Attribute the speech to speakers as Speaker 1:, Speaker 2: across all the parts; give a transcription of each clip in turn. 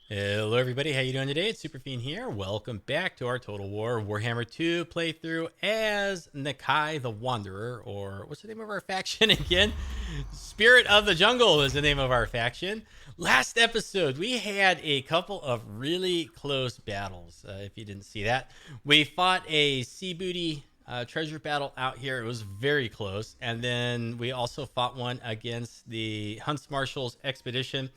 Speaker 1: Hello everybody, how you doing today? It's Superfiend here. Welcome back to our Total War Warhammer 2 playthrough as Nakai the Wanderer, or what's the name of our faction again? Spirit of the Jungle is the name of our faction. Last episode, we had a couple of really close battles, if you didn't see that. We fought a sea booty treasure battle out here. It was very close. And then we also fought one against the Hunts Marshals expedition.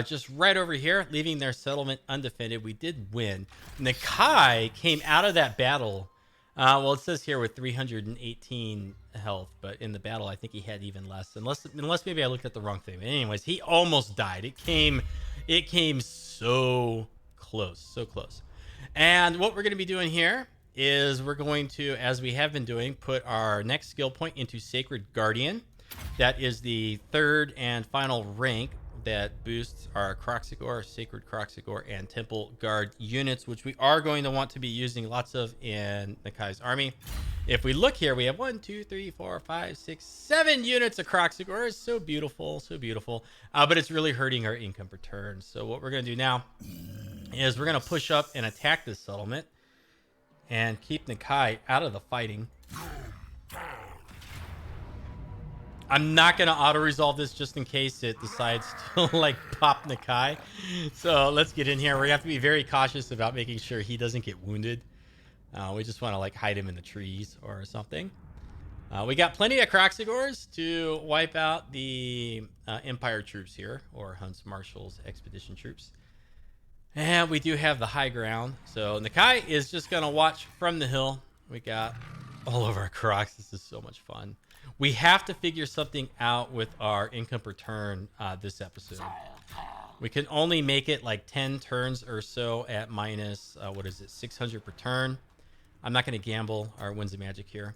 Speaker 1: Just right over here, leaving their settlement undefended. We did win. Nakai came out of that battle. Well, it says here with 318 health, but in the battle, I think he had even less. Unless maybe I looked at the wrong thing. But anyways, he almost died. It came so close, so close. And what we're going to be doing here is we're going to, as we have been doing, put our next skill point into Sacred Guardian. That is the third and final rank that boosts our Kroxigor, Sacred Kroxigor, and Temple Guard units, which we are going to want to be using lots of in Nakai's army. If we look here, we have 1, 2, 3, 4, 5, 6, 7 units of Kroxigor. It's so beautiful, so beautiful. But it's really hurting our income per turn. So what we're going to do now is we're going to push up and attack this settlement and keep Nakai out of the fighting. I'm not going to auto-resolve this just in case it decides to, like, pop Nakai. So let's get in here. We're going to have to be very cautious about making sure he doesn't get wounded. We just want to, like, hide him in the trees or something. We got plenty of Kroxigors to wipe out the Empire troops here, or Hunts Marshals expedition troops. And we do have the high ground. So Nakai is just going to watch from the hill. We got all of our Krox. This is so much fun. We have to figure something out with our income per turn this episode. We can only make it like 10 turns or so at minus, 600 per turn. I'm not going to gamble our Winds of Magic here.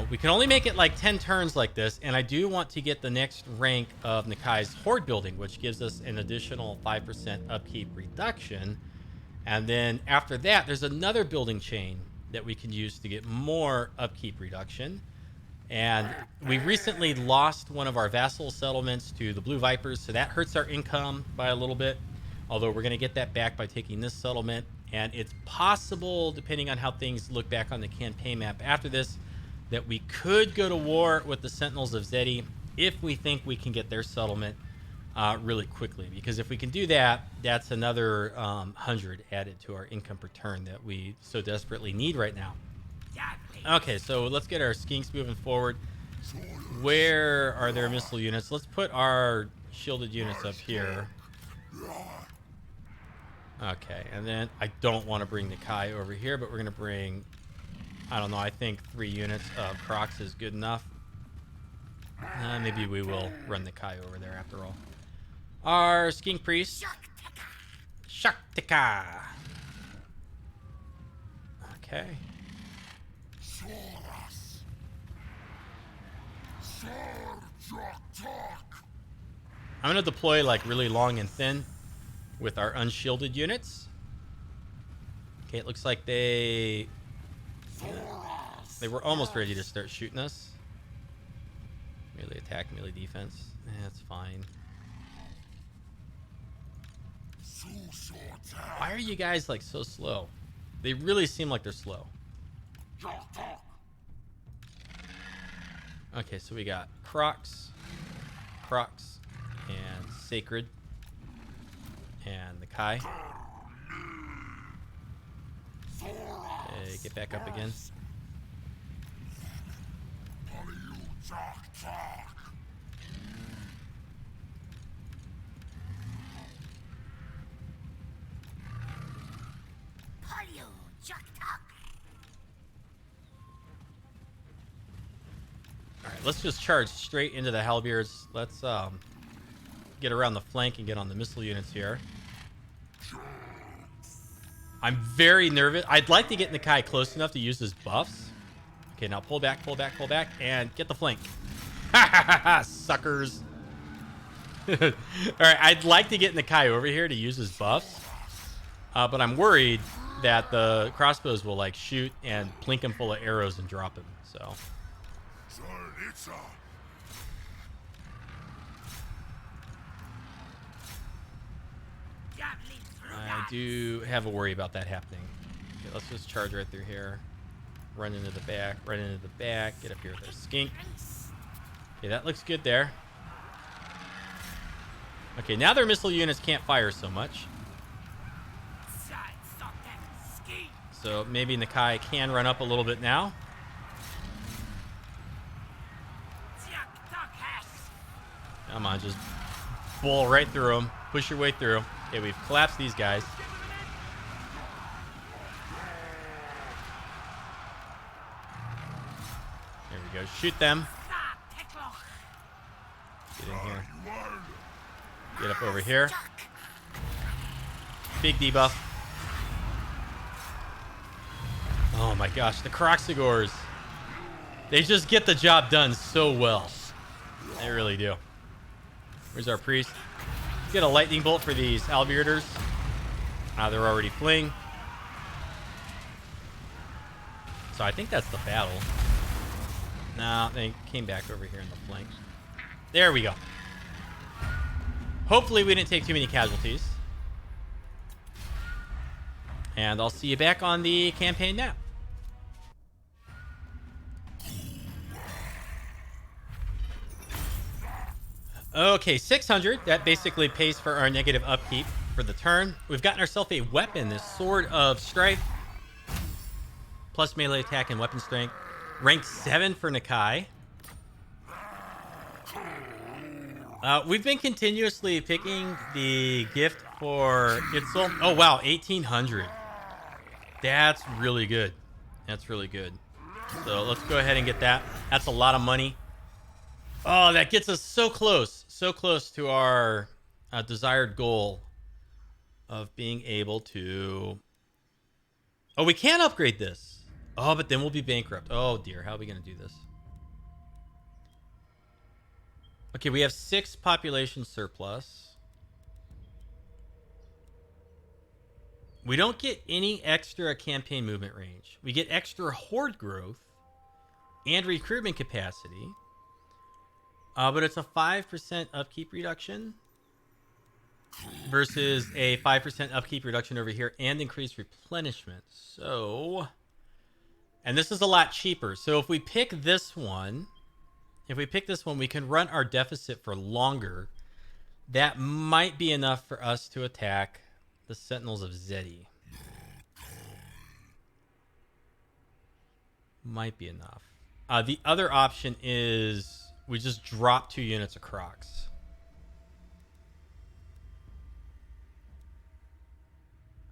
Speaker 1: We can only make it like 10 turns like this, and I do want to get the next rank of Nakai's Horde building, which gives us an additional 5% upkeep reduction. And then after that, there's another building chain that we can use to get more upkeep reduction. And we recently lost one of our vassal settlements to the Blue Vipers, so that hurts our income by a little bit. Although we're going to get that back by taking this settlement. And it's possible, depending on how things look back on the campaign map after this, that we could go to war with the Sentinels of Zeddy if we think we can get their settlement really quickly. Because if we can do that, that's another 100 added to our income per turn that we so desperately need right now. Okay, so let's get our skinks moving forward. Where are their missile units? Let's put our shielded units up here. Okay, and then I don't want to bring Nakai over here, but we're going to bring, I don't know, I think 3 units of Krox is good enough. Maybe we will run Nakai over there after all. Our skink priest. Shaktika. Okay. I'm going to deploy like really long and thin with our unshielded units. Okay, it looks like they were almost ready to start shooting us. Melee attack, melee defense. That's fine. Why are you guys like so slow? They really seem like they're slow. Okay, so we got Krox, and Sacred, and Nakai. Okay, get back up again. Alright, let's just charge straight into the halberds. Let's get around the flank and get on the missile units here. I'm very nervous. I'd like to get Nakai close enough to use his buffs. Okay, now pull back, and get the flank. Ha ha ha ha, suckers. Alright, I'd like to get Nakai over here to use his buffs. But I'm worried that the crossbows will like shoot and plink him full of arrows and drop him, so. do have a worry about that happening. Okay, let's just charge right through here. Run into the back, right into the back. Get up here with our skink. Okay, that looks good there. Okay, now their missile units can't fire so much. So maybe Nakai can run up a little bit now. Come on, just bowl right through them. Push your way through. Okay, we've collapsed these guys. There we go. Shoot them. Get in here. Get up over here. Big debuff. Oh my gosh, the Kroxigors. They just get the job done so well. They really do. Where's our priest? Let's get a lightning bolt for these Albierders. They're already fleeing. So I think that's the battle. No, they came back over here in the flank. There we go. Hopefully we didn't take too many casualties. And I'll see you back on the campaign map. Okay, 600. That basically pays for our negative upkeep for the turn. We've gotten ourselves a weapon, this Sword of Strife. Plus melee attack and weapon strength. Rank 7 for Nakai. We've been continuously picking the gift for Itzel. Oh, wow, 1,800. That's really good. That's really good. So let's go ahead and get that. That's a lot of money. Oh, that gets us so close to our desired goal of being able to... Oh, we can upgrade this. Oh, but then we'll be bankrupt. Oh, dear. How are we going to do this? Okay, we have 6 population surplus. We don't get any extra campaign movement range. We get extra horde growth and recruitment capacity. But it's a 5% upkeep reduction versus a 5% upkeep reduction over here and increased replenishment. So, and this is a lot cheaper. So if we pick this one, we can run our deficit for longer. That might be enough for us to attack the Sentinels of Zeddy. Might be enough. The other option is we just drop 2 units of Krox.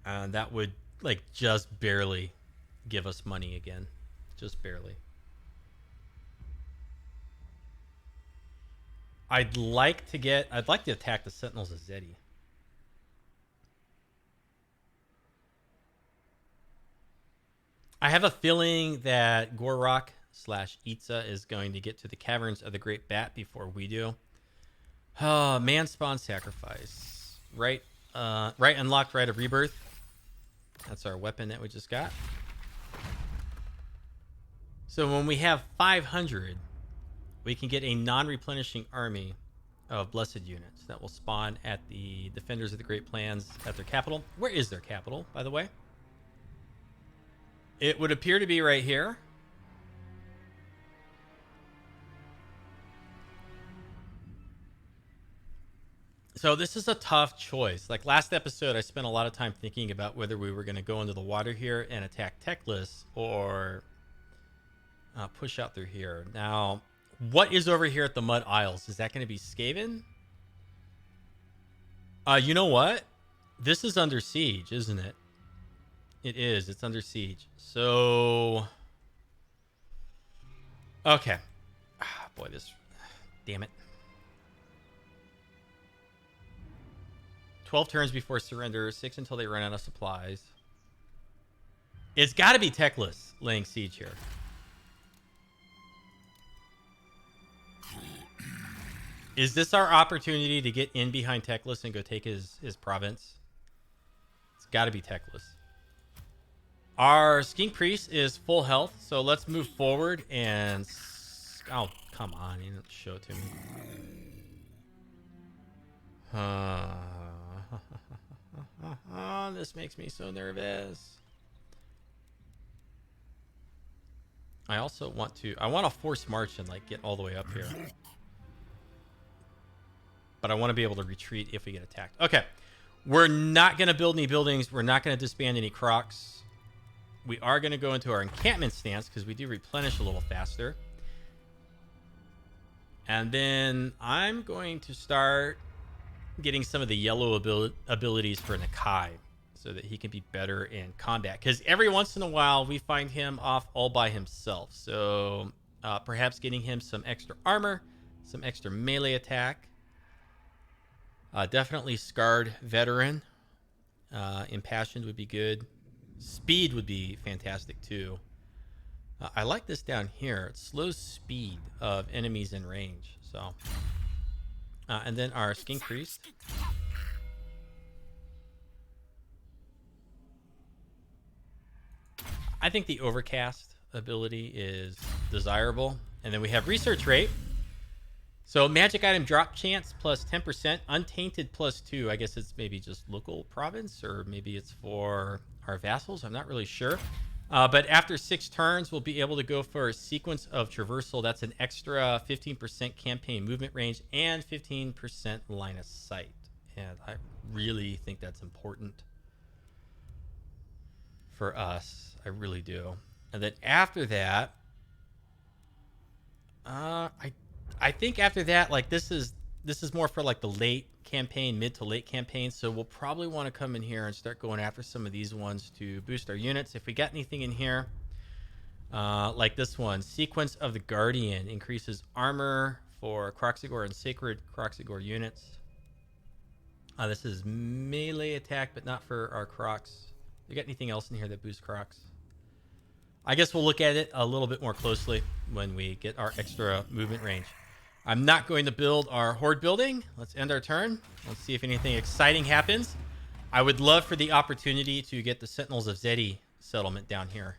Speaker 1: And that would, like, just barely give us money again. Just barely. I'd like to attack the Sentinels of Zeddy. I have a feeling that Gorok/Itza is going to get to the Caverns of the Great Bat before we do. Oh, man spawn sacrifice. Right unlocked, Rite of Rebirth. That's our weapon that we just got. So when we have 500, we can get a non-replenishing army of blessed units that will spawn at the Defenders of the Great Plans at their capital. Where is their capital, by the way? It would appear to be right here. So this is a tough choice. Like last episode, I spent a lot of time thinking about whether we were going to go into the water here and attack Teclis or push out through here. Now, what is over here at the Mud Isles? Is that going to be Skaven? You know what? This is under siege, isn't it? It is. It's under siege. So... Okay. Boy, this... Damn it. 12 turns before surrender. 6 until they run out of supplies. It's got to be Teclis laying siege here. Is this our opportunity to get in behind Teclis and go take his province? It's got to be Teclis. Our Skink Priest is full health, so let's move forward and... Oh, come on. He didn't show it to me. This This makes me so nervous. I also want to... I want to force march and, like, get all the way up here. But I want to be able to retreat if we get attacked. Okay. We're not going to build any buildings. We're not going to disband any Krox. We are going to go into our encampment stance because we do replenish a little faster. And then I'm going to start getting some of the yellow abilities for Nakai so that he can be better in combat. Because every once in a while, we find him off all by himself. So perhaps getting him some extra armor, some extra melee attack. Definitely Scarred Veteran. Impassioned would be good. Speed would be fantastic too. I like this down here. It slows speed of enemies in range. So, and then our Skink Priest. I think the Overcast ability is desirable. And then we have Research Rate. So magic item drop chance plus 10%, untainted plus 2. I guess it's maybe just local province, or maybe it's for our vassals. I'm not really sure. But after 6 turns, we'll be able to go for a sequence of traversal. That's an extra 15% campaign movement range and 15% line of sight. And I really think that's important for us. I really do. And then after that, I think after that, like this is more for like the late campaign, mid to late campaign. So we'll probably want to come in here and start going after some of these ones to boost our units. If we got anything in here, like this one, Sequence of the Guardian increases armor for Kroxigor and Sacred Kroxigor units. This is melee attack, but not for our Krox. You got anything else in here that boosts Krox? I guess we'll look at it a little bit more closely when we get our extra movement range. I'm not going to build our Horde building. Let's end our turn. Let's see if anything exciting happens. I would love for the opportunity to get the Sentinels of Zeddy settlement down here.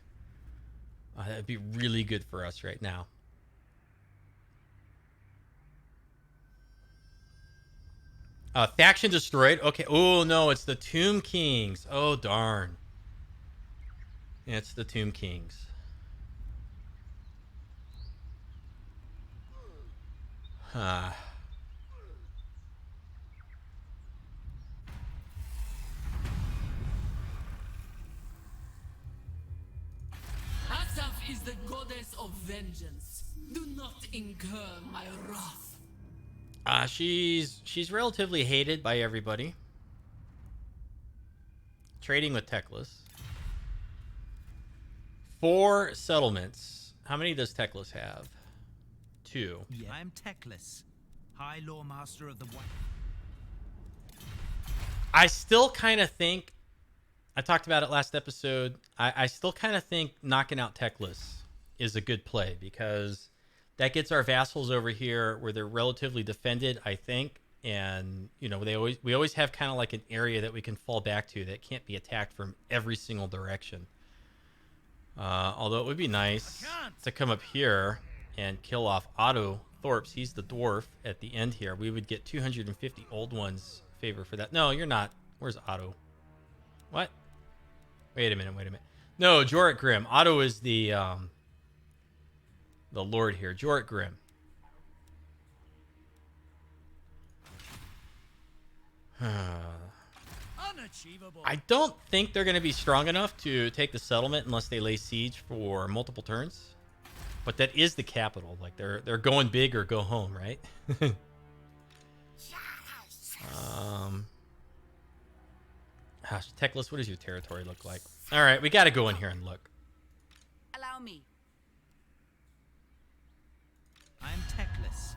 Speaker 1: That would be really good for us right now. Faction destroyed. Okay. Oh, no. It's the Tomb Kings. Oh, darn. It's the Tomb Kings. Huh.
Speaker 2: Asaf is the goddess of vengeance. Do not incur my wrath.
Speaker 1: She's relatively hated by everybody. Trading with Teclis. 4 settlements. How many does Teclis have? 2.
Speaker 3: Yeah. I am Teclis, High Lore Master of the White.
Speaker 1: I still kind of think, I talked about it last episode, I still kind of think knocking out Teclis is a good play because that gets our vassals over here where they're relatively defended, I think. And, you know, we always have kind of like an area that we can fall back to that can't be attacked from every single direction. Although it would be nice to come up here and kill off Otto Thorps. He's the dwarf at the end here. We would get 250 old ones favor for that. No, you're not. Where's Otto? What? Wait a minute. No, Jorrit Grimm. Otto is the lord here. Jorrit Grimm. I don't think they're going to be strong enough to take the settlement unless they lay siege for multiple turns. But that is the capital. Like they're going big or go home, right? Teclis, what does your territory look like? All right, we got to go in here and look.
Speaker 2: Allow me.
Speaker 3: I am Teclis,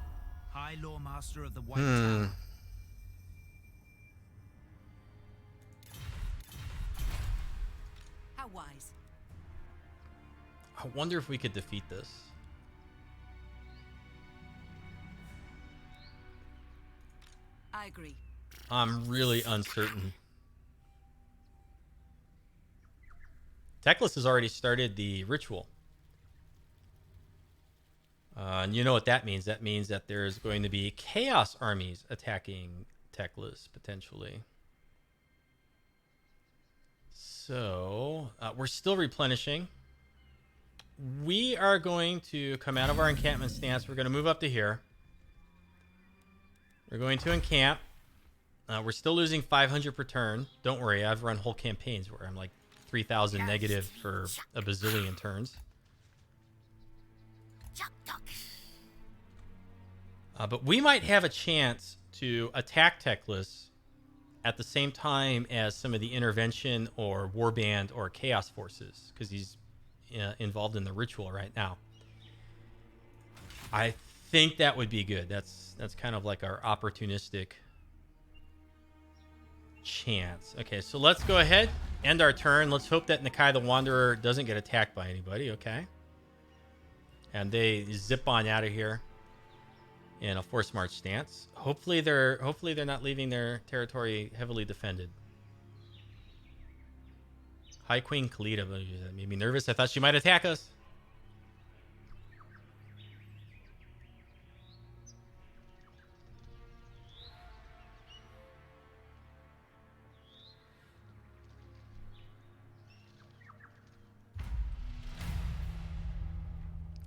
Speaker 3: High Lore Master of the White Tower.
Speaker 2: How wise.
Speaker 1: I wonder if we could defeat this.
Speaker 2: I agree.
Speaker 1: I'm really uncertain. Teclis has already started the ritual. And you know what that means. That means that there's going to be chaos armies attacking Teclis, potentially. So we're still replenishing. We are going to come out of our encampment stance. We're going to move up to here. We're going to encamp. We're still losing 500 per turn. Don't worry, I've run whole campaigns where I'm like 3,000 negative for a bazillion turns. But we might have a chance to attack Teclis at the same time as some of the intervention or warband or chaos forces, because he's involved in the ritual right now. I think that would be good. That's kind of like our opportunistic chance. Okay, so let's go ahead, end our turn. Let's hope that Nakai the Wanderer doesn't get attacked by anybody. Okay, and they zip on out of here in a forced march stance. Hopefully they're not leaving their territory heavily defended. High Queen Kalita, that made me nervous. I thought she might attack us.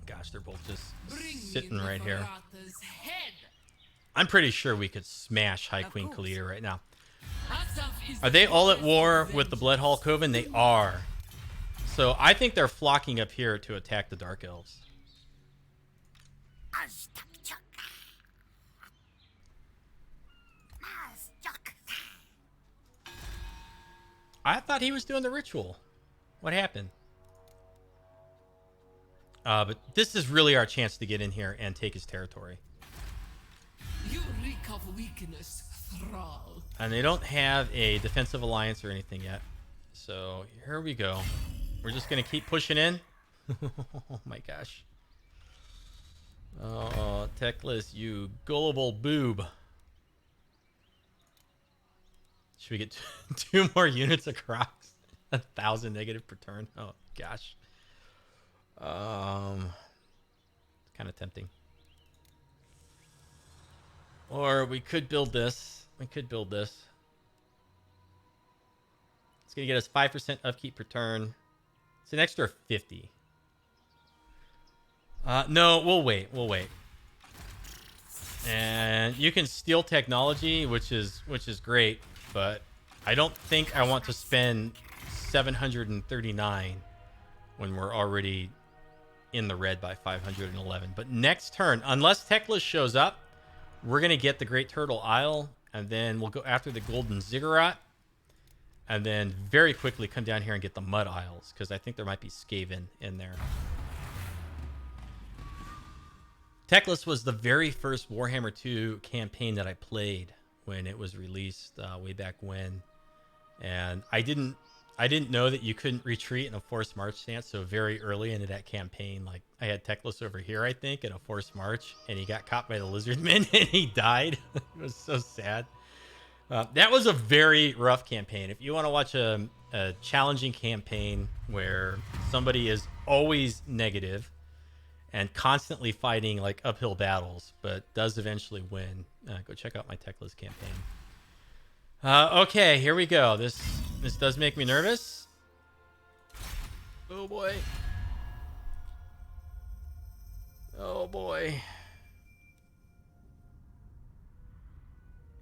Speaker 1: Gosh, they're both just sitting right here. I'm pretty sure we could smash High Queen Kalita right now. Are they all at war with the Bloodhall Coven? They are. So I think they're flocking up here to attack the Dark Elves. I thought he was doing the ritual. What happened? But this is really our chance to get in here and take his territory.
Speaker 2: You reek of weakness, thrall.
Speaker 1: And they don't have a defensive alliance or anything yet. So here we go. We're just going to keep pushing in. Oh my gosh. Oh, Teclis, you gullible boob. Should we get two more units of Crocs? 1,000 negative per turn. Oh gosh. It's kind of tempting. Or we could build this. It's going to get us 5% upkeep per turn. It's an extra 50. No, we'll wait. And you can steal technology, which is great, but I don't think I want to spend 739 when we're already in the red by 511. But next turn, unless Teclis shows up, we're going to get the Great Turtle Isle, and then we'll go after the Golden Ziggurat, and then very quickly come down here and get the Mud Isles, because I think there might be Skaven in there. Teclis was the very first Warhammer 2 campaign that I played when it was released way back when, and I didn't know that you couldn't retreat in a forced march stance. So very early into that campaign, like I had Teclis over here, I think, in a forced march, and he got caught by the Lizardmen and he died. It was so sad. That was a very rough campaign. If you want to watch a challenging campaign where somebody is always negative and constantly fighting like uphill battles, but does eventually win, go check out my Teclis campaign. Okay, here we go. This does make me nervous. Oh boy. Oh boy.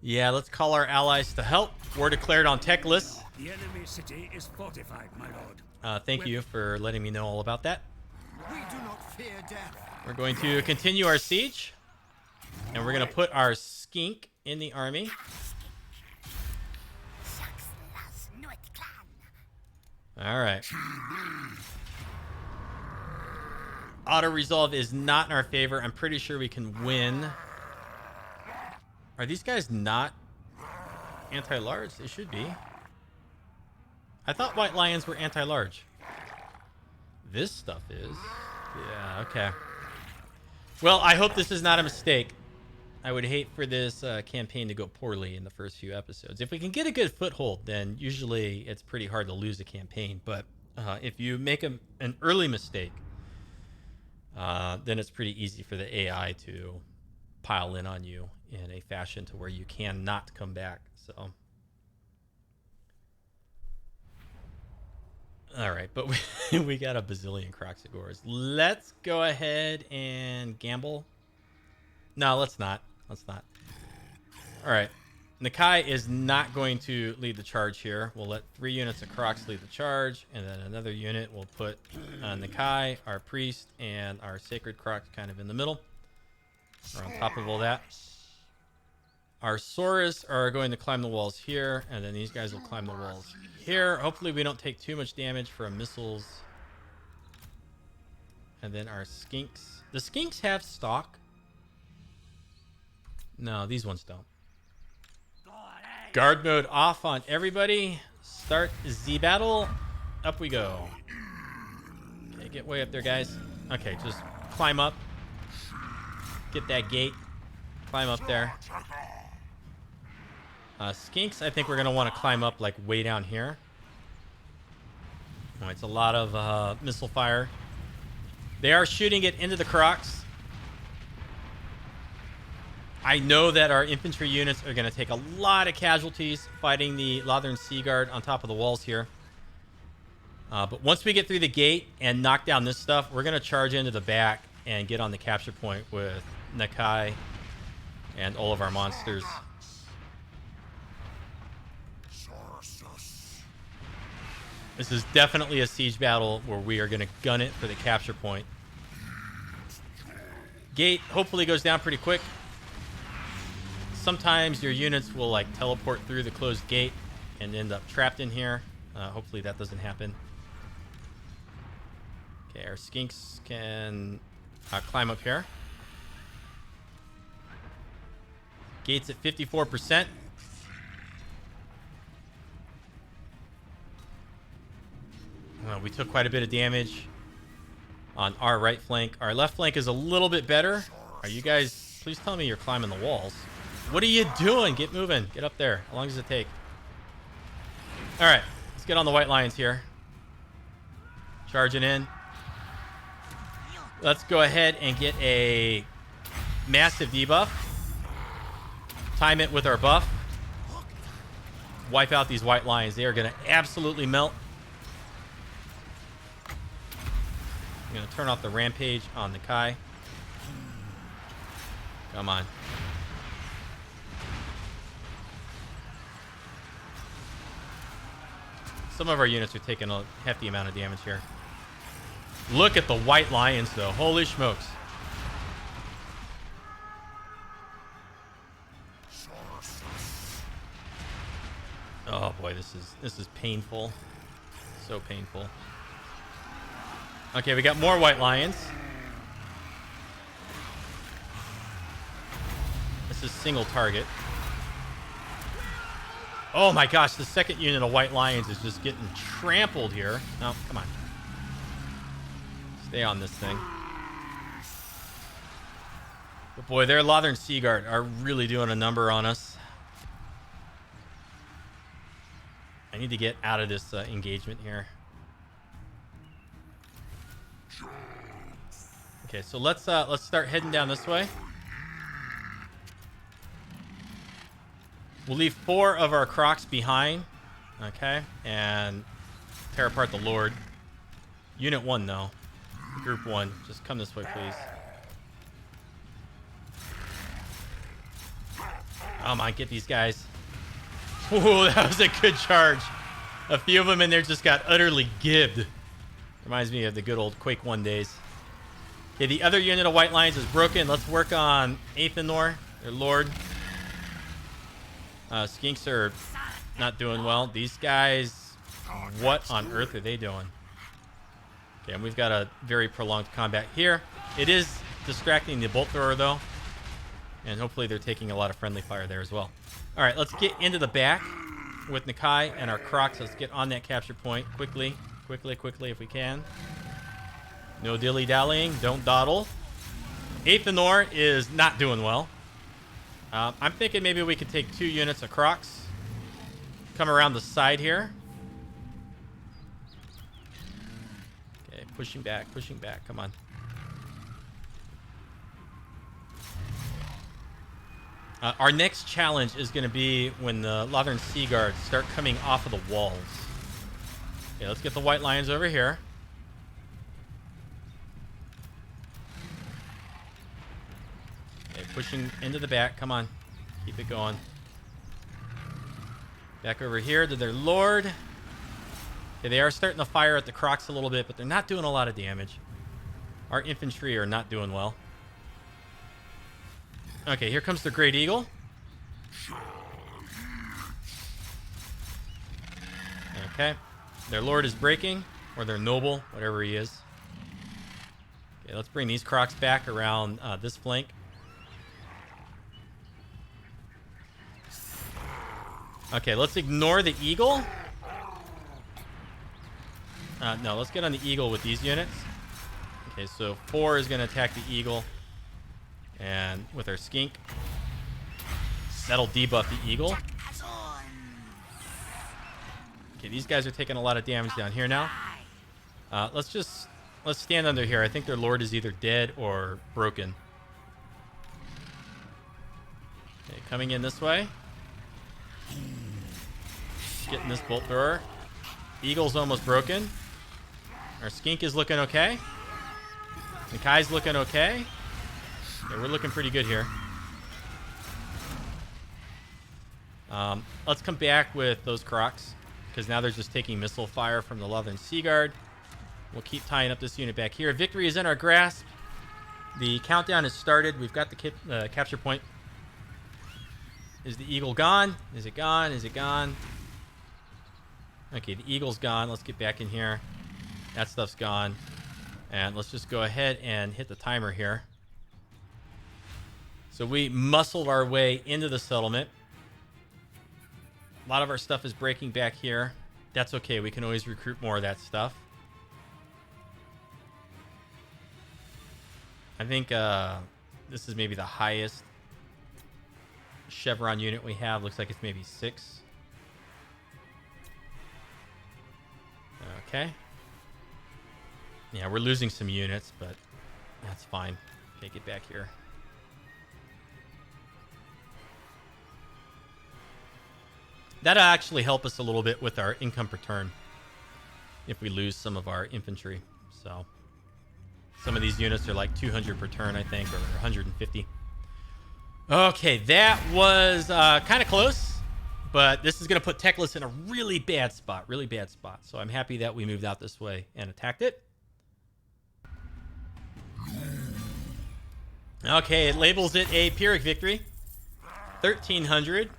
Speaker 1: Yeah, let's call our allies to help. War declared on Teclis.
Speaker 4: The enemy city is fortified, my lord.
Speaker 1: Thank you for letting me know all about that.
Speaker 4: We do not fear death.
Speaker 1: We're going to continue our siege, and we're going to put our skink in the army. All right. Auto resolve is not in our favor. I'm pretty sure we can win. Are these guys not anti-large? They should be. I thought white lions were anti-large. This stuff is. Yeah, okay. Well, I hope this is not a mistake. I would hate for this campaign to go poorly in the first few episodes. If we can get a good foothold, then usually it's pretty hard to lose a campaign. But if you make an early mistake, then it's pretty easy for the AI to pile in on you in a fashion to where you cannot come back. So All right, but we got a bazillion Kroxigors. Let's go ahead and gamble. No, let's not. Let's not. All right. Nakai is not going to lead the charge here. We'll let 3 units of Krox lead the charge, and then another unit will put Nakai, our priest, and our sacred Krox kind of in the middle. Or on top of all that. Our Saurus are going to climb the walls here, and then these guys will climb the walls here. Hopefully we don't take too much damage from missiles. And then our Skinks. The Skinks have stock. No, these ones don't. Guard mode off on everybody. Start Z battle. Up we go. Okay, get way up there, guys. Okay, just climb up. Get that gate. Climb up there. Skinks, I think we're going to want to climb up like way down here. Oh, it's a lot of missile fire. They are shooting it into the Krox. I know that our infantry units are going to take a lot of casualties fighting the Lothern Sea Guard on top of the walls here. But once we get through the gate and knock down this stuff, we're going to charge into the back and get on the capture point with Nakai and all of our monsters. This is definitely a siege battle where we are going to gun it for the capture point. Gate hopefully goes down pretty quick. Sometimes your units will like teleport through the closed gate and end up trapped in here. Hopefully that doesn't happen. Okay, our Skinks can climb up here. Gate's at 54%. We took quite a bit of damage on our right flank. Our left flank is a little bit better. Are you guys... Please tell me you're climbing the walls. What are you doing? Get moving. Get up there. How long does it take? All right. Let's get on the White Lions here. Charging in. Let's go ahead and get a massive debuff. Time it with our buff. Wipe out these White Lions. They are going to absolutely melt. I'm going to turn off the rampage on Nakai. Come on. Some of our units are taking a hefty amount of damage here. Look at the White Lions, though. Holy smokes. Oh boy, this is painful. So painful. Okay, we got more White Lions. This is single target. Oh my gosh, the second unit of White Lions is just getting trampled here. No, come on. Stay on this thing. But boy, their Lothern Sea Guard are really doing a number on us. I need to get out of this engagement here. Okay, so let's start heading down this way. We'll leave 4 of our Krox behind, okay, and tear apart the Lord. Unit 1, though. Group 1, just come this way, please. Come on, get these guys. Ooh, that was a good charge. A few of them in there just got utterly gibbed. Reminds me of the good old Quake 1 days. Okay, the other unit of White Lions is broken. Let's work on Athenor, their lord. Skinks are not doing well. These guys, what on earth are they doing? Okay, and we've got a very prolonged combat here. It is distracting the bolt thrower, though. And hopefully they're taking a lot of friendly fire there as well. All right, let's get into the back with Nakai and our Krox. Let's get on that capture point quickly. Quickly if we can. No dilly-dallying. Don't dawdle. Athenor is not doing well. I'm thinking maybe we could take 2 units of Krox. Come around the side here. Okay, pushing back. Come on. Our next challenge is going to be when the Lothern Sea Guards start coming off of the walls. Okay, let's get the white lions over here. Okay, pushing into the back. Come on. Keep it going. Back over here to their lord. Okay, they are starting to fire at the Krox a little bit, but they're not doing a lot of damage. Our infantry are not doing well. Okay, here comes the Great Eagle. Okay. Their lord is breaking, or their noble, whatever he is. Okay, let's bring these Krox back around this flank. Okay, let's ignore the eagle. No, let's get on the eagle with these units. Okay, so 4 is going to attack the eagle. And with our skink, that'll debuff the eagle. Okay, these guys are taking a lot of damage down here now. Let's stand under here. I think their lord is either dead or broken. Okay, coming in this way. Getting this bolt thrower. Eagle's almost broken. Our skink is looking okay. Nakai's looking okay. Yeah, we're looking pretty good here. Let's come back with those Krox, because now they're just taking missile fire from the Leathern Sea Guard. We'll keep tying up this unit back here. Victory is in our grasp. The countdown has started. We've got the capture point. Is the eagle gone? Is it gone? Is it gone? Okay, the eagle's gone. Let's get back in here. That stuff's gone. And let's just go ahead and hit the timer here. So we muscled our way into the settlement. A lot of our stuff is breaking back here. That's okay. We can always recruit more of that stuff. I think this is maybe the highest chevron unit we have. Looks like it's maybe 6. Okay. Yeah, we're losing some units, but that's fine. Okay, get back here. That'll actually help us a little bit with our income per turn if we lose some of our infantry. So some of these units are like 200 per turn, I think, or 150. Okay, that was kind of close, but this is going to put Teclis in a really bad spot, So I'm happy that we moved out this way and attacked it. Okay, it labels it a Pyrrhic victory. 1,300.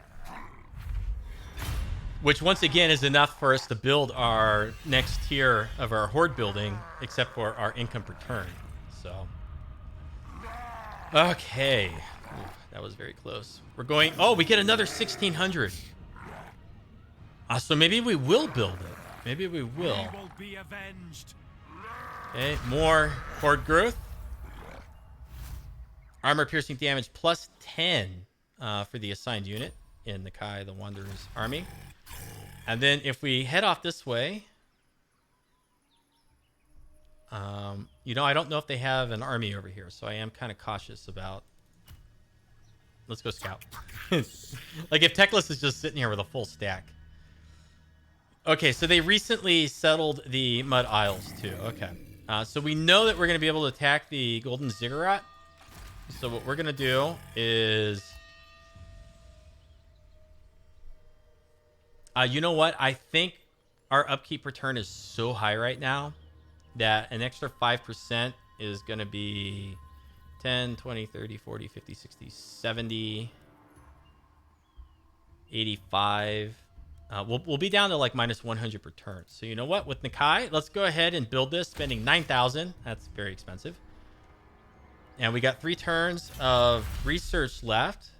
Speaker 1: Which, once again, is enough for us to build our next tier of our horde building, except for our income per turn. So, okay. Ooh, that was very close. We're going... Oh, we get another 1,600. So maybe we will build it. Maybe we will.
Speaker 4: will be avenged.
Speaker 1: Okay, more horde growth. Armor piercing damage plus 10 for the assigned unit in Nakai, the Wanderer's army. And then if we head off this way, you know, I don't know if they have an army over here, so I am kind of cautious about... Let's go scout. Like if Teclis is just sitting here with a full stack. Okay, so they recently settled the Mud Isles too. Okay. So we know that we're going to be able to attack the Golden Ziggurat. So what we're going to do is... you know what? I think our upkeep return is so high right now that an extra 5% is going to be 10, 20, 30, 40, 50, 60, 70, 85. We'll be down to like minus 100 per turn. So you know what? With Nakai, let's go ahead and build this, spending 9,000. That's very expensive. And we got 3 turns of research left.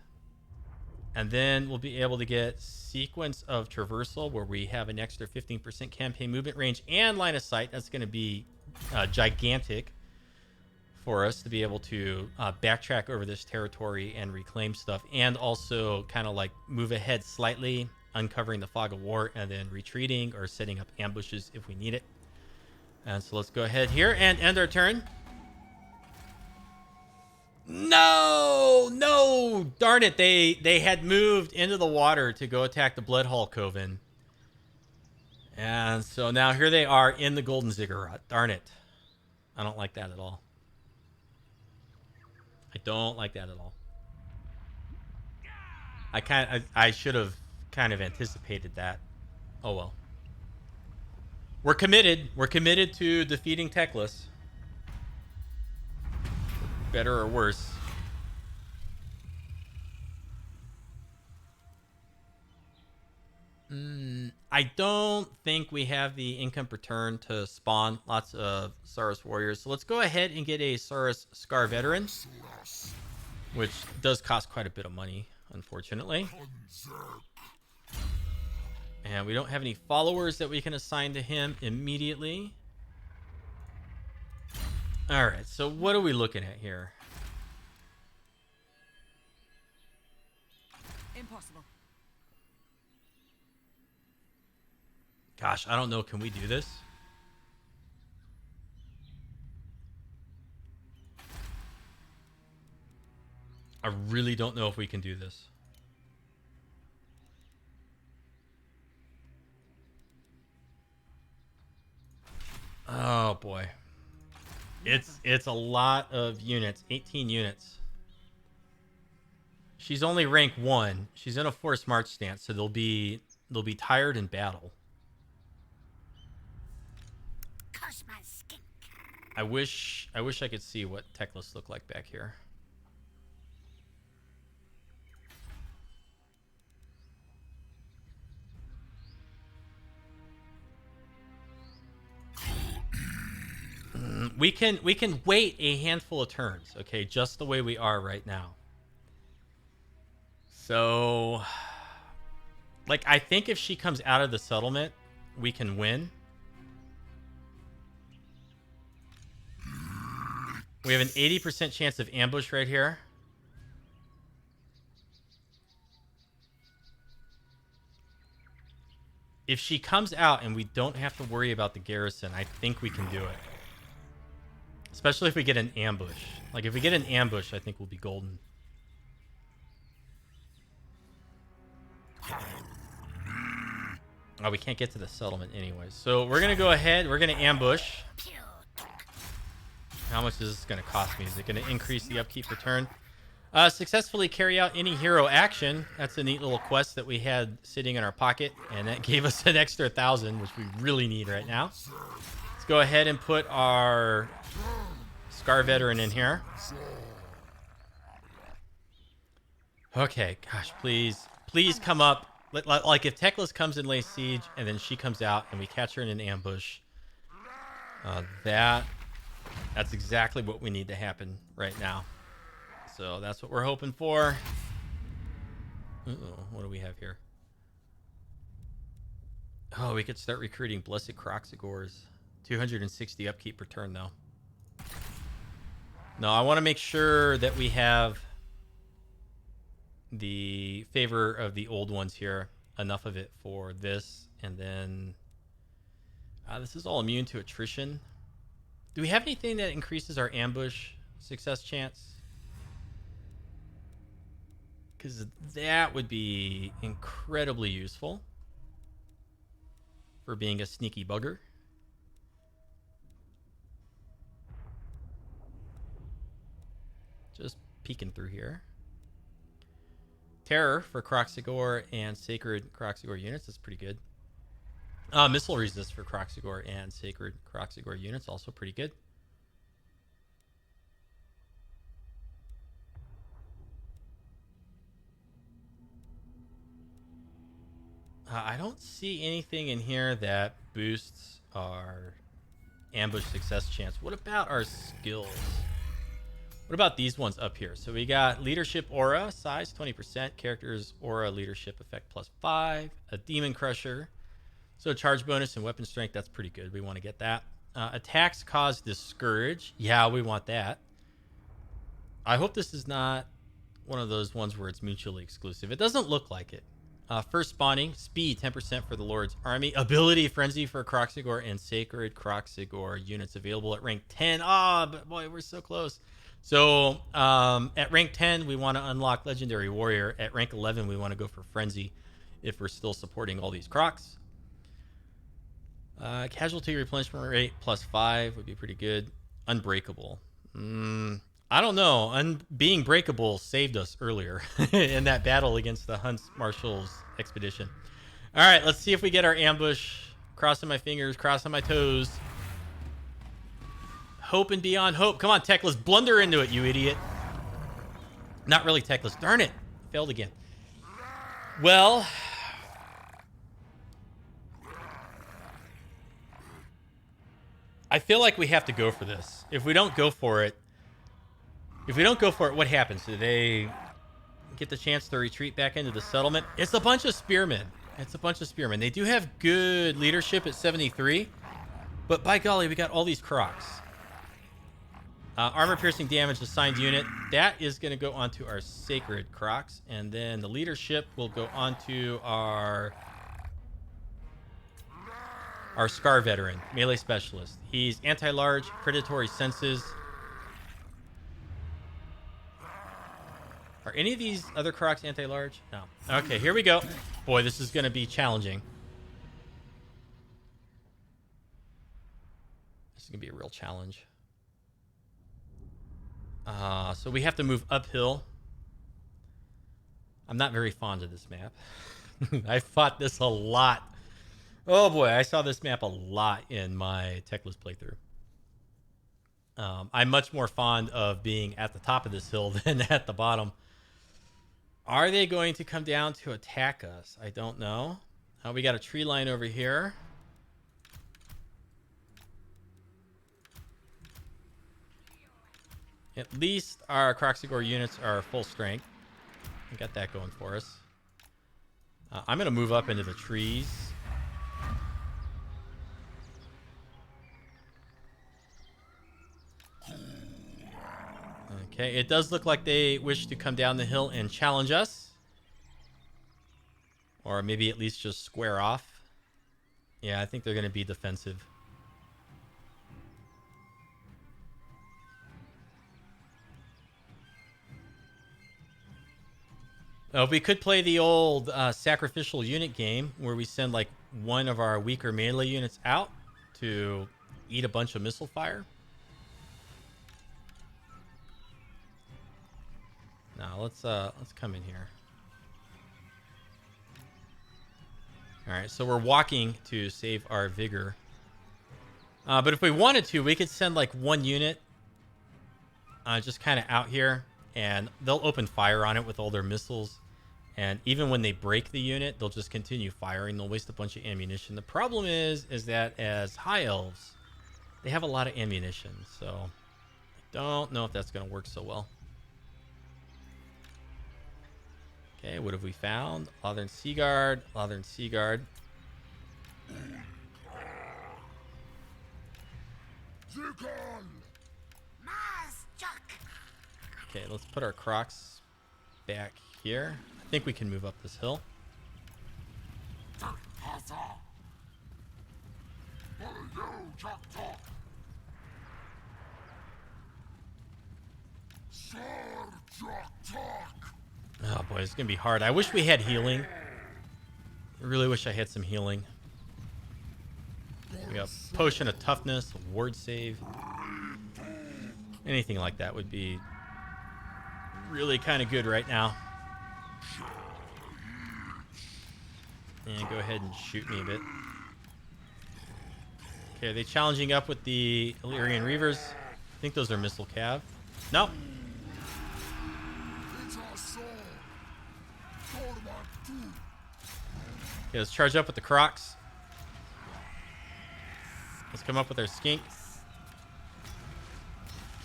Speaker 1: And then we'll be able to get sequence of traversal where we have an extra 15% campaign movement range and line of sight. That's going to be gigantic for us to be able to backtrack over this territory and reclaim stuff, and also kind of like move ahead slightly, uncovering the fog of war and then retreating or setting up ambushes if we need it. And so let's go ahead here and end our turn. No, darn it. They had moved into the water to go attack the Bloodhall Coven. And so now here they are in the golden ziggurat. Darn it. I don't like that at all. I don't like that at all. I should have kind of anticipated that. Oh well. We're committed. We're committed to defeating Teclis. Better or worse. I don't think we have the income per turn to spawn lots of Saurus warriors. So let's go ahead and get a Saurus Scar veteran, which does cost quite a bit of money, unfortunately. And we don't have any followers that we can assign to him immediately. All right, so what are we looking at here?
Speaker 2: Impossible.
Speaker 1: Gosh, I don't know. Can we do this? I really don't know if we can do this. Oh boy. It's a lot of units. 18 units. She's only rank 1. She's in a forced march stance, so they'll be tired in battle. I wish I could see what Teclis looked like back here. We can wait a handful of turns, okay, just the way we are right now. So, like, I think if she comes out of the settlement, we can win. We have an 80% chance of ambush right here. If she comes out and we don't have to worry about the garrison, I think we can do it. Especially if we get an ambush. Like, if we get an ambush, I think we'll be golden. Oh, we can't get to the settlement anyways. So we're going to go ahead. We're going to ambush. How much is this going to cost me? Is it going to increase the upkeep per turn? Successfully carry out any hero action. That's a neat little quest that we had sitting in our pocket. And that gave us an extra 1,000, which we really need right now. Let's go ahead and put our Scar veteran in here. Okay, gosh, please come up. Like, if Teclis comes and lays siege, and then she comes out, and we catch her in an ambush, that's exactly what we need to happen right now. So that's what we're hoping for. Uh-oh, what do we have here? Oh, we could start recruiting Blessed Kroxigors. 260 upkeep per turn, though. No, I want to make sure that we have the favor of the old ones here. Enough of it for this. And then this is all immune to attrition. Do we have anything that increases our ambush success chance? Because that would be incredibly useful for being a sneaky bugger. Just peeking through here. Terror for Kroxigor and Sacred Kroxigor units. That's pretty good. Missile resist for Kroxigor and Sacred Kroxigor units. Also pretty good. I don't see anything in here that boosts our ambush success chance. What about our skills? What about these ones up here? So we got leadership aura, size 20%, character's aura leadership effect +5, a demon crusher. So charge bonus and weapon strength, that's pretty good. We want to get that. Attacks cause discourage. Yeah, we want that. I hope this is not one of those ones where it's mutually exclusive. It doesn't look like it. First spawning, speed 10% for the Lord's Army. Ability Frenzy for Kroxigor and Sacred Kroxigor units available at rank 10. Ah, but boy, we're so close. So at rank 10, we want to unlock Legendary Warrior. At rank 11, we want to go for Frenzy if we're still supporting all these Crocs. Casualty replenishment rate +5 would be pretty good. Unbreakable. I don't know. Being breakable saved us earlier in that battle against the Hunt's Marshall's expedition. All right, let's see if we get our ambush. Crossing my fingers, crossing my toes. Hope and beyond hope. Come on, Teclis, blunder into it, you idiot. Not really Teclis. Darn it. Failed again. Well, I feel like we have to go for this. If we don't go for it, what happens? Do they get the chance to retreat back into the settlement? It's a bunch of spearmen. They do have good leadership at 73, but by golly, we got all these crocs. Armor piercing damage assigned unit. That is going to go onto our sacred crocs, and then the leadership will go onto our Scar veteran, melee specialist. He's anti-large, predatory senses. Are any of these other crocs anti-large? No. Okay, here we go. Boy, this is going to be challenging. This is going to be a real challenge. So we have to move uphill. I'm not very fond of this map. I fought this a lot. Oh boy, I saw this map a lot in my Teclis playthrough. I'm much more fond of being at the top of this hill than at the bottom. Are they going to come down to attack us? I don't know. We got a tree line over here. At least our Kroxigor units are full strength. We got that going for us. I'm going to move up into the trees. Okay, it does look like they wish to come down the hill and challenge us. Or maybe at least just square off. Yeah, I think they're going to be defensive. We could play the old sacrificial unit game where we send like one of our weaker melee units out to eat a bunch of missile fire. Now let's come in here. All right, so we're walking to save our vigor. But if we wanted to, we could send like one unit just kind of out here, and they'll open fire on it with all their missiles. And even when they break the unit, they'll just continue firing. They'll waste a bunch of ammunition. The problem is that as High Elves, they have a lot of ammunition. So I don't know if that's going to work so well. Okay, what have we found? Lothern Seaguard. Okay, let's put our crocs back here. I think we can move up this hill. Oh boy, it's gonna be hard. I wish we had healing. I really wish I had some healing. We got potion of toughness, a ward save. Anything like that would be really kind of good right now. And go ahead and shoot me a bit. Okay, are they challenging up with the Illyrian Reavers? I think those are missile cav. No. Okay, let's charge up with the Crocs. Let's come up with our Skink.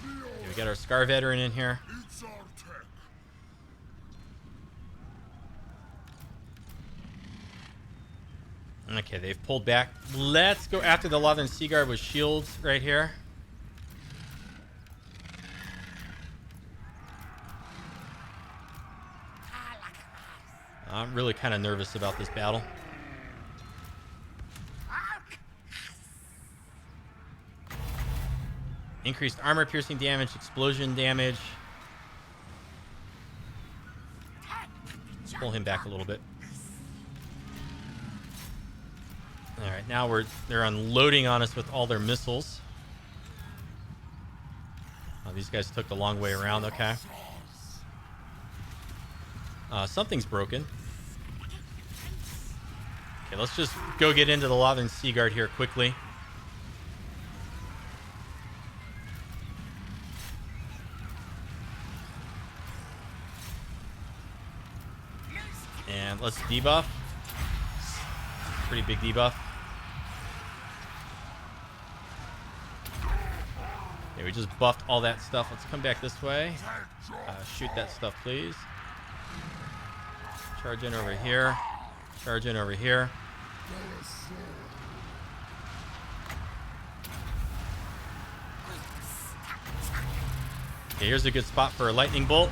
Speaker 1: Okay, we got our Scar Veteran in here. Okay, they've pulled back. Let's go after the Lothern Seaguard with shields right here. I'm really kind of nervous about this battle. Increased armor piercing damage, explosion damage. Pull him back a little bit. Alright. right, now they're unloading on us with all their missiles. Oh, these guys took the long way around. Okay. Something's broken. Okay, let's just go get into the Lothern Sea Guard here quickly. And let's debuff. Pretty big debuff. Okay, we just buffed all that stuff. Let's come back this way. Shoot that stuff, please. Charge in over here. Charge in over here. Okay, here's a good spot for a lightning bolt.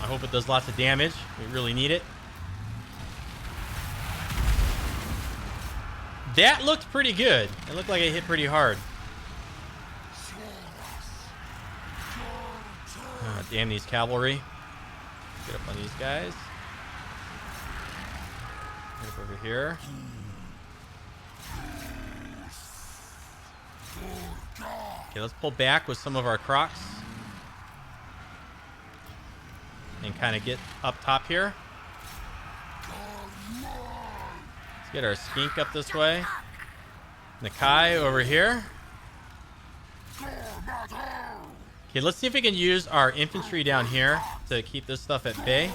Speaker 1: I hope it does lots of damage. We really need it. That looked pretty good. It looked like it hit pretty hard. Oh, damn these cavalry. Get up on these guys. Get up over here. Okay, let's pull back with some of our crocs. And kind of get up top here. Let's get our skink up this way. Nakai over here. Okay, let's see if we can use our infantry down here to keep this stuff at bay.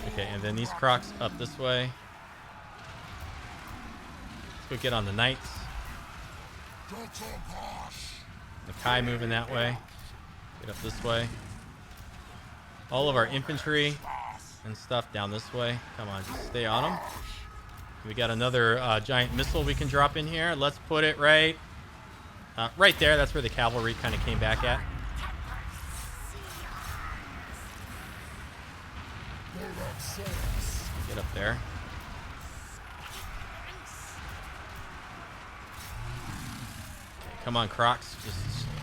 Speaker 1: Okay, and then these crocs up this way. Let's go get on the knights. Nakai moving that way. Get up this way. All of our infantry and stuff down this way. Come on, just stay on them. We got another giant missile we can drop in here. Let's put it right there. That's where the cavalry kind of came back at. Get up there. Okay, come on, Crocs.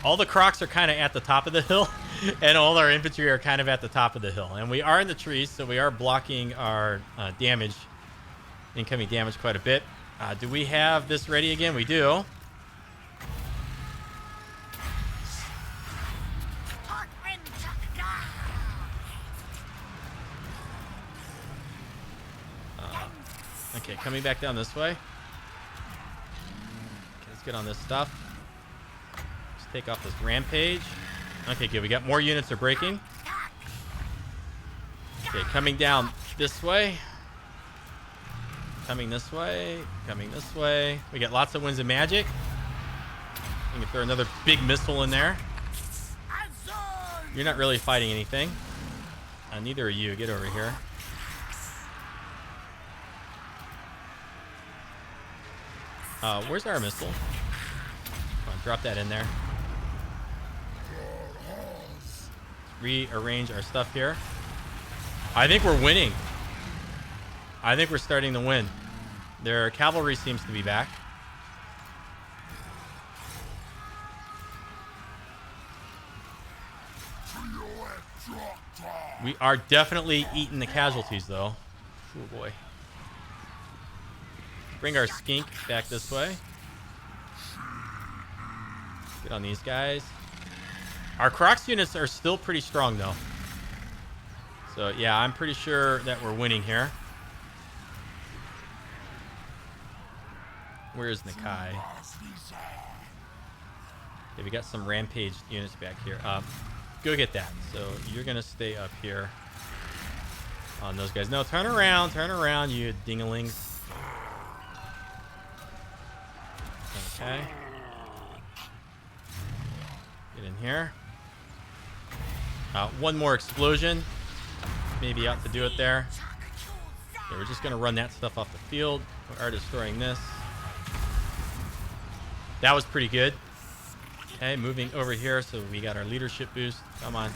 Speaker 1: All the Crocs are kind of at the top of the hill, and all our infantry are kind of at the top of the hill. And we are in the trees, so we are blocking our damage, incoming damage quite a bit. Do we have this ready again? We do. Okay, coming back down this way. Okay, let's get on this stuff. Let's take off this rampage. Okay, good. We got more units are breaking. Okay, coming down this way. Coming this way. Coming this way. We got lots of winds of magic. We can throw another big missile in there. You're not really fighting anything. Neither are you. Get over here. Where's our missile? Come on, drop that in there. Rearrange our stuff here. I think we're winning. I think we're starting to win. Their cavalry seems to be back. We are definitely eating the casualties, though. Oh, boy. Bring our skink back this way. Get on these guys. Our Crocs units are still pretty strong, though. So, yeah, I'm pretty sure that we're winning here. Where's Nakai? Okay, we got some rampage units back here. Go get that. So, you're going to stay up here on those guys. No, turn around, you dingalings. Okay. Get in here. One more explosion. Maybe ought to do it there. Okay, we're just going to run that stuff off the field. We are destroying this. That was pretty good. Okay, moving over here, so we got our leadership boost. Come on.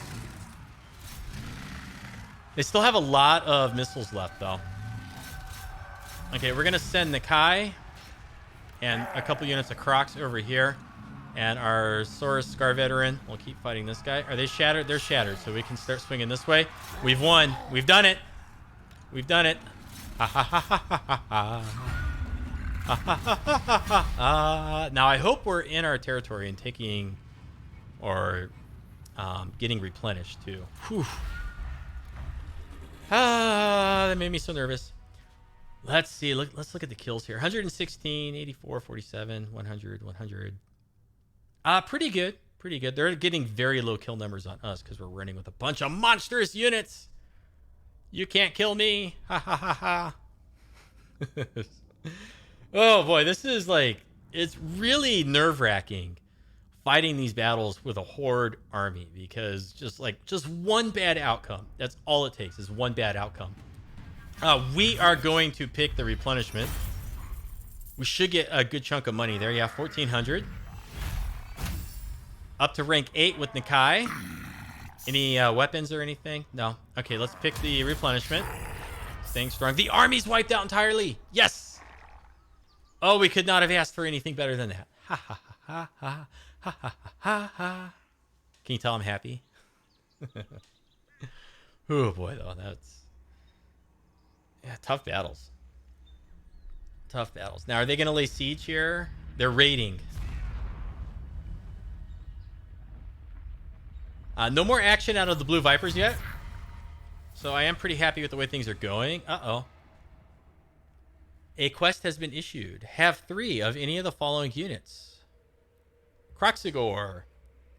Speaker 1: They still have a lot of missiles left, though. Okay, we're going to send Nakai and a couple units of Crocs over here And our Saurus Scar Veteran will keep fighting this guy. Are they shattered? They're shattered, so we can start swinging this way. We've won. We've done it. We've done it. Ha ha ha ha ha ha. Ha ha ha ha ha ha. Now I hope we're in our territory and taking or getting replenished too. Whew. That made me so nervous. Let's see. Let's look at the kills here. 116, 84, 47, 100, 100. Pretty good. Pretty good. They're getting very low kill numbers on us because we're running with a bunch of monstrous units. You can't kill me. Ha ha ha ha. Oh boy, this is like, it's really nerve-wracking fighting these battles with a horde army because just one bad outcome. That's all it takes is one bad outcome. We are going to pick the replenishment. We should get a good chunk of money there. Yeah, 1,400. Up to rank 8 with Nakai. Any weapons or anything? No. Okay, let's pick the replenishment. Staying strong. The army's wiped out entirely. Yes. Oh, we could not have asked for anything better than that. Ha ha ha ha ha ha ha ha. Can you tell I'm happy? Oh boy, though, that's tough battles. Tough battles. Now, are they going to lay siege here? They're raiding. No more action out of the Blue Vipers yet. So I am pretty happy with the way things are going. Uh-oh. A quest has been issued. Have 3 of any of the following units. Kroxigor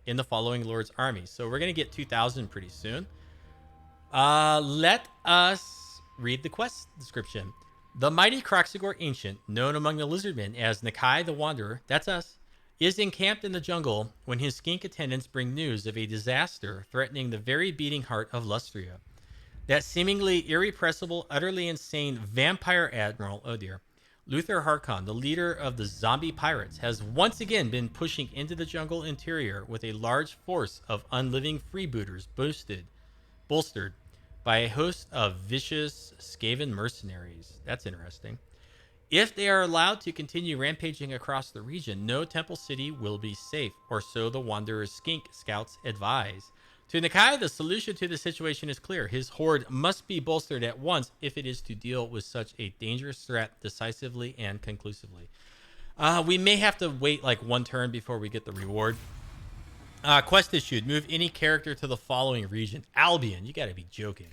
Speaker 1: in the following Lord's army. So we're going to get 2,000 pretty soon. Let us read the quest description. The mighty Kroxigor Ancient, known among the Lizardmen as Nakai the Wanderer, that's us, is encamped in the jungle when his skink attendants bring news of a disaster threatening the very beating heart of Lustria. That seemingly irrepressible, utterly insane vampire admiral, oh dear, Luther Harkon, the leader of the zombie pirates, has once again been pushing into the jungle interior with a large force of unliving freebooters bolstered by a host of vicious Skaven mercenaries. That's interesting. If they are allowed to continue rampaging across the region, no temple city will be safe, or so the Wanderer's skink scouts advise. To Nakai, the solution to the situation is clear. His horde must be bolstered at once if it is to deal with such a dangerous threat decisively and conclusively. We may have to wait like one turn before we get the reward. Quest issued. Move any character to the following region. Albion. You gotta be joking.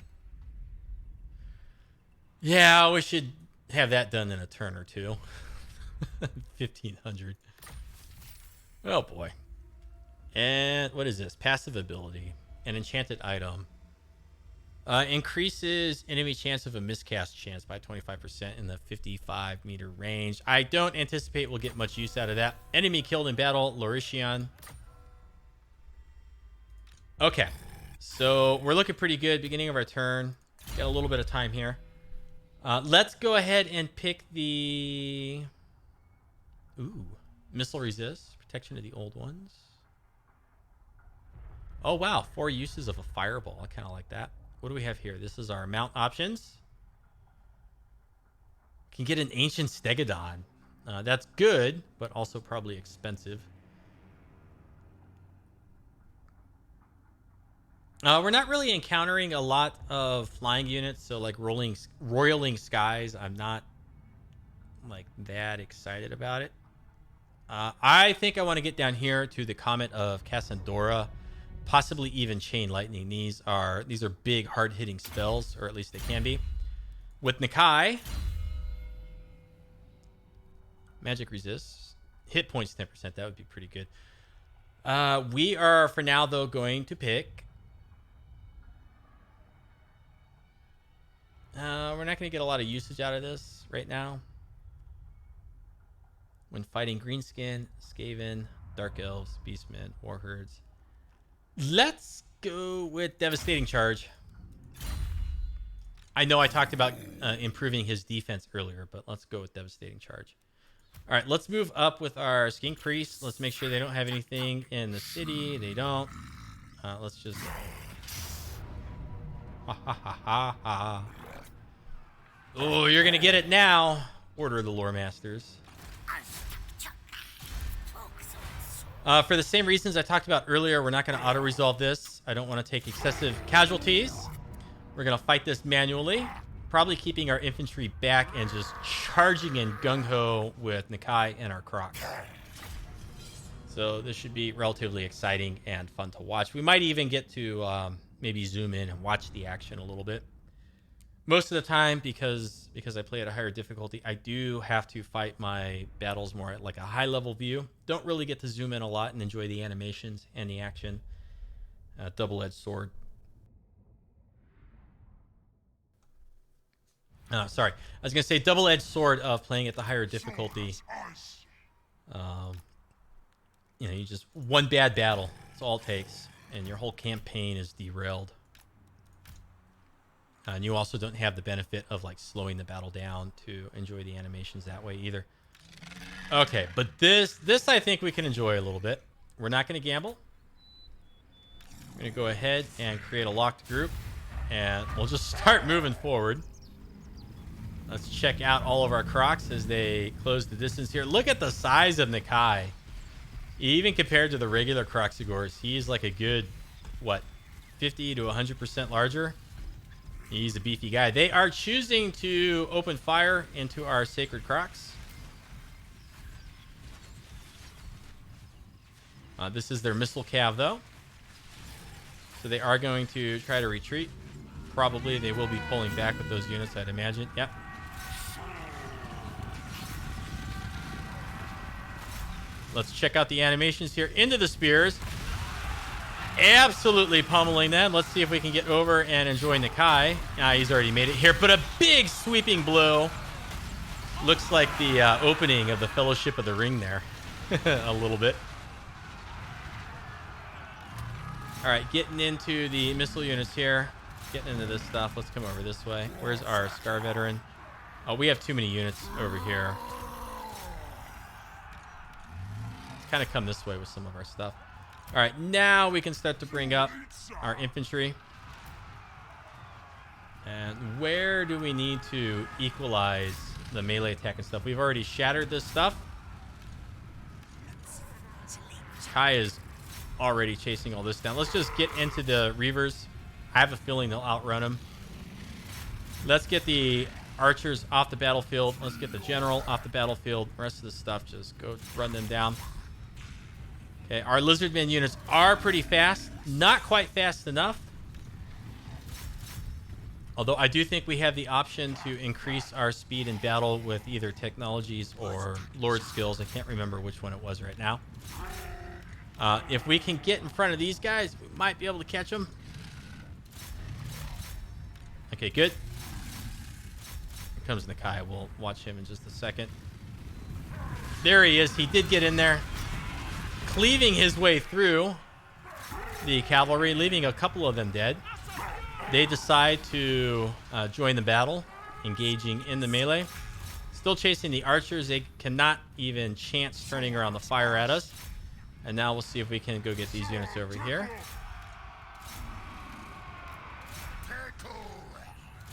Speaker 1: Yeah, we should have that done in a turn or two. 1,500. Oh boy. And what is this? Passive ability. An enchanted item. Increases enemy chance of a miscast chance by 25% in the 55-meter range. I don't anticipate we'll get much use out of that. Enemy killed in battle. Lorician. Okay. So we're looking pretty good. Beginning of our turn. Got a little bit of time here. Let's go ahead and pick the... Ooh. Missile resist. Protection of the old ones. Oh, wow. 4 uses of a fireball. I kind of like that. What do we have here? This is our mount options. Can get an ancient stegodon. That's good, but also probably expensive. We're not really encountering a lot of flying units, so like roiling skies, I'm not like that excited about it. I think I want to get down here to the Comet of Cassandora, possibly even Chain Lightning. These are big, hard-hitting spells, or at least they can be. With Nakai, magic resists, hit points 10%. That would be pretty good. We are for now though going to pick. We're not going to get a lot of usage out of this right now. When fighting Greenskin, Skaven, Dark Elves, Beastmen, Warherds. Let's go with Devastating Charge. I know I talked about improving his defense earlier, but let's go with Devastating Charge. All right, let's move up with our Skink Priest. Let's make sure they don't have anything in the city. They don't. Let's just... Ha ha ha ha ha. Oh, you're going to get it now. Order of the Lore Masters. For the same reasons I talked about earlier, we're not going to auto-resolve this. I don't want to take excessive casualties. We're going to fight this manually, probably keeping our infantry back and just charging in gung-ho with Nakai and our Krox. So this should be relatively exciting and fun to watch. We might even get to maybe zoom in and watch the action a little bit. Most of the time, because I play at a higher difficulty, I do have to fight my battles more at like a high-level view. Don't really get to zoom in a lot and enjoy the animations and the action. Double-edged sword. Sorry. I was going to say double-edged sword of playing at the higher difficulty. You know, you just one bad battle. That's all it takes. And your whole campaign is derailed. And you also don't have the benefit of like slowing the battle down to enjoy the animations that way either. Okay, but this I think we can enjoy a little bit. We're not going to gamble. I'm going to go ahead and create a locked group. And we'll just start moving forward. Let's check out all of our Krox as they close the distance here. Look at the size of Nakai. Even compared to the regular Kroxigors, he's like a good, what, 50 to 100% larger. He's a beefy guy. They are choosing to open fire into our sacred Krox. This is their missile cav, though. So they are going to try to retreat. Probably they will be pulling back with those units, I'd imagine. Yep. Let's check out the animations here. Into the spears. Absolutely pummeling them. Let's see if we can get over and enjoy Nakai. He's already made it here. But a big sweeping blow. Looks like the opening of the Fellowship of the Ring there. A little bit. All right, getting into the missile units here. Getting into this stuff. Let's come over this way. Where's our Scar Veteran? Oh, we have too many units over here. Kind of come this way with some of our stuff. All right, now we can start to bring up our infantry. And where do we need to equalize the melee attack and stuff? We've already shattered this stuff. Kai is already chasing all this down. Let's just get into the Reavers. I have a feeling they'll outrun them. Let's get the archers off the battlefield. Let's get the general off the battlefield. The rest of the stuff, just go run them down. Okay, our Lizardmen units are pretty fast. Not quite fast enough. Although I do think we have the option to increase our speed in battle with either technologies or Lord skills. I can't remember which one it was right now. If we can get in front of these guys, we might be able to catch them. Okay, good. Here comes Nakai. We'll watch him in just a second. There he is. He did get in there. Cleaving his way through the cavalry, leaving a couple of them dead. They decide to join the battle, engaging in the melee. Still chasing the archers. They cannot even chance turning around the fire at us. And now we'll see if we can go get these units over here.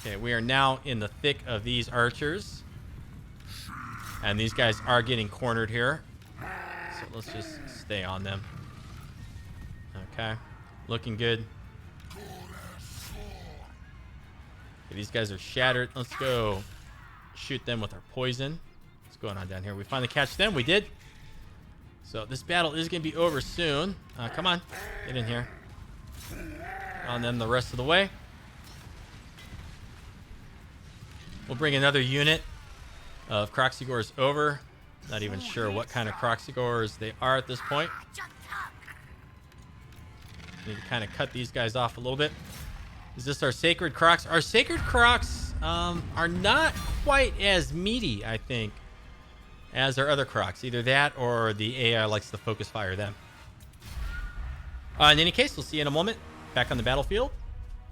Speaker 1: Okay, we are now in the thick of these archers. And these guys are getting cornered here. So let's just stay on them. Okay, looking good. Okay, these guys are shattered. Let's go shoot them with our poison. What's going on down here? We finally catch them. We did. So this battle is going to be over soon. Come on, get in here. On them the rest of the way. We'll bring another unit of Kroxigors over. Not even sure what kind of Kroxigors they are at this point. Need to kind of cut these guys off a little bit. Is this our sacred Krox? Our sacred Krox are not quite as meaty, I think, as our other Krox. Either that or the AI likes to focus fire them. In any case, we'll see you in a moment. Back on the battlefield.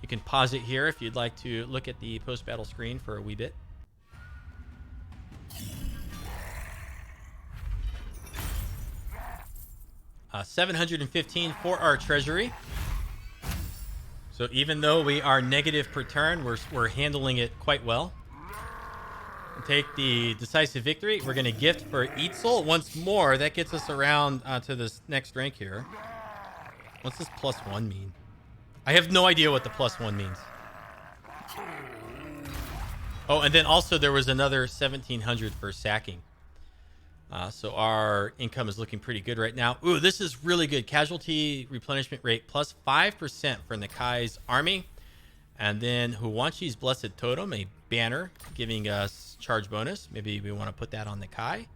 Speaker 1: You can pause it here if you'd like to look at the post-battle screen for a wee bit. $715 for our treasury. So even though we are negative per turn, we're handling it quite well. take the decisive victory. We're going to gift for Eitzel once more. That gets us around to this next rank here. What's this +1 mean? I have no idea what the +1 means. Oh, and then also there was another 1,700 for sacking. So our income is looking pretty good right now. Ooh, this is really good. Casualty replenishment rate +5% for Nakai's army. And then Huwanchi's Blessed Totem, a banner giving us charge bonus. Maybe we want to put that on Nakai.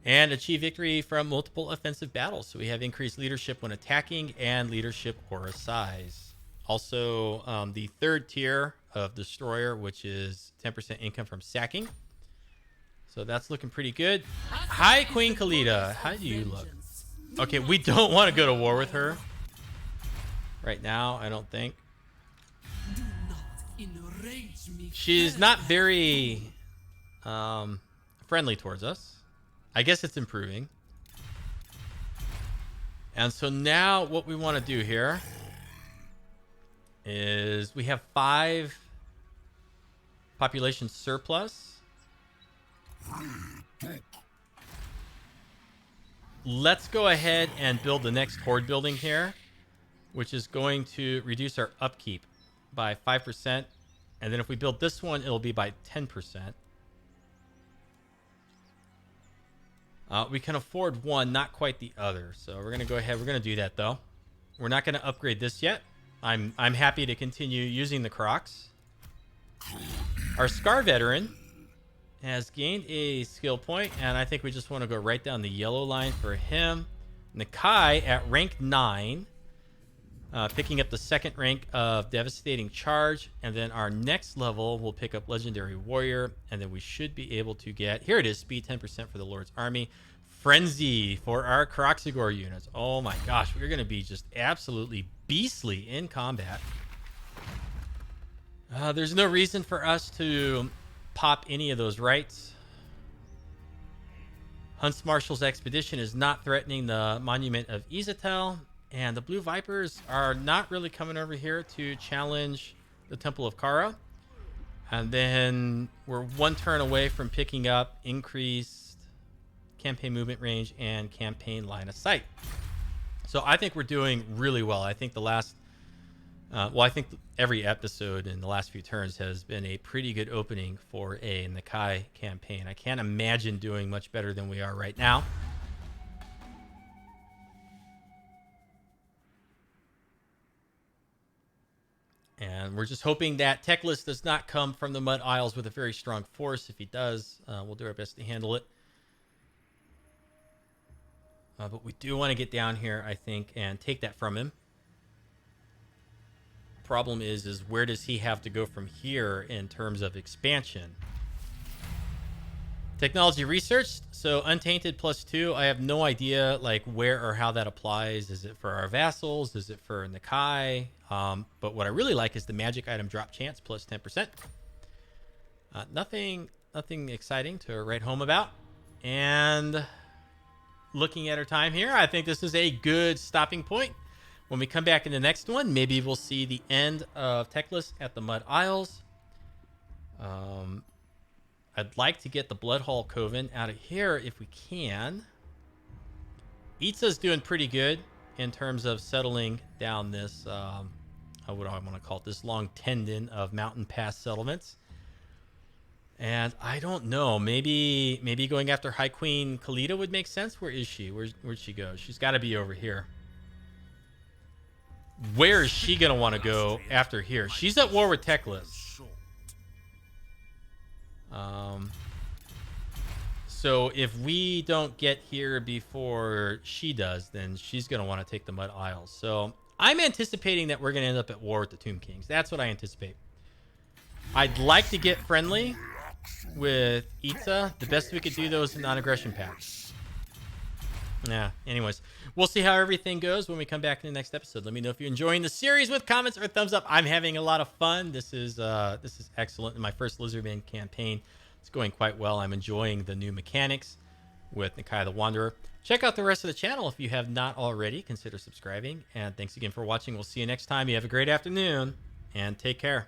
Speaker 1: And achieve victory from multiple offensive battles. So we have increased leadership when attacking and leadership aura size. Also, the third tier of Destroyer, which is 10% income from sacking. So that's looking pretty good. Hi, Queen Khalida. How do you look? Okay, we don't want to go to war with her right now, I don't think.
Speaker 2: Do not enrage me.
Speaker 1: She's not very friendly towards us. I guess it's improving. And so now what we want to do here is we have 5 population surplus. Let's go ahead and build the next horde building here, which is going to reduce our upkeep by 5%. And then if we build this one, it'll be by 10%. We can afford one, not quite the other. So we're going to go ahead. We're going to do that, though. We're not going to upgrade this yet. I'm happy to continue using the Krox. Our Scar Veteran has gained a skill point, and I think we just want to go right down the yellow line for him. Nakai at rank 9, picking up the second rank of Devastating Charge, and then our next level will pick up Legendary Warrior, and then we should be able to get, here it is, speed 10% for the Lord's Army, Frenzy for our Kroxigor units. Oh my gosh, we're going to be just absolutely beastly in combat. There's no reason for us to pop any of those rights. Hunts Marshal's expedition is not threatening the Monument of Izatel, and the Blue Vipers are not really coming over here to challenge the Temple of Kara. And then we're one turn away from picking up increased campaign movement range and campaign line of sight. So I think we're doing really well. I think the last I think every episode in the last few turns has been a pretty good opening for a Nakai campaign. I can't imagine doing much better than we are right now. And we're just hoping that Teclis does not come from the Mud Isles with a very strong force. If he does, we'll do our best to handle it. But we do want to get down here, I think, and take that from him. Problem is where does he have to go from here in terms of expansion? Technology research, so Untainted +2. I have no idea like where or how that applies. Is it for our vassals? Is it for Nakai? But what I really like is the magic item drop chance +10%. Nothing exciting to write home about. And looking at our time here, I think this is a good stopping point. When we come back in the next one, maybe we'll see the end of Teclis at the Mud Isles. I'd like to get the Bloodhall Coven out of here if we can. Itza's doing pretty good in terms of settling down this, what do I want to call it, this long tendon of mountain pass settlements. And I don't know, maybe going after High Queen Khalida would make sense. Where is she? Where'd she go? She's got to be over here. Where is she going to want to go after here? She's at war with Teclis. So if we don't get here before she does, then she's going to want to take the Mud Isles. So I'm anticipating that we're going to end up at war with the Tomb Kings. That's what I anticipate. I'd like to get friendly with Itza. The best we could do, though, is a non-aggression pact. Yeah, anyways, we'll see how everything goes when we come back in the next episode. Let me know if you're enjoying the series with comments or thumbs up. I'm having a lot of fun. This is excellent. In my first Lizardman campaign, it's going quite well. I'm enjoying the new mechanics with Nakai the Wanderer. Check out the rest of the channel if you have not already. Consider subscribing. And thanks again for watching. We'll see you next time. You have a great afternoon, and take care.